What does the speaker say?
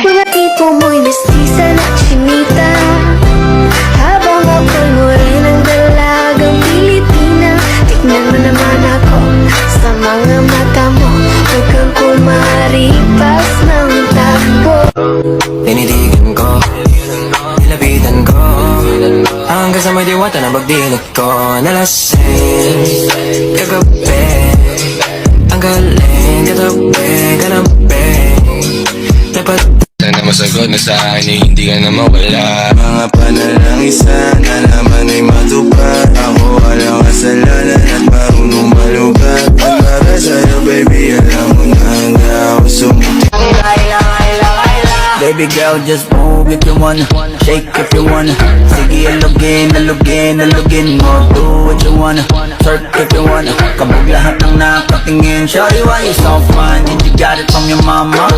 Mga tipo mo'y mestiza na chinita, habang ako'y morenang dalagang Pilipina. Tignan mo naman ako sa mga mata mo, huwag kang kumaripas ng takbo. Tinitigan ko, nilapitan ko, hanggang sa may diwata na pagdinig ko. Nalasing, kagabi, ang galing, katabi, kanapin. Dapat sana masagot na sa akin eh, hindi ka na mawala. Mga panalangin sana naman ay matupad. Ako walang kasalanan at marunong malugat. At para sa'yo baby, alam mo na handa ako sumuti. Baby girl, just move if you wanna, shake if you wanna. Sige, alugin, alugin, alugin mo. Do what you wanna, twerk if you wanna. Kabog lahat ng nakatingin. Shawty, why you so fine? Did you got it from your mama?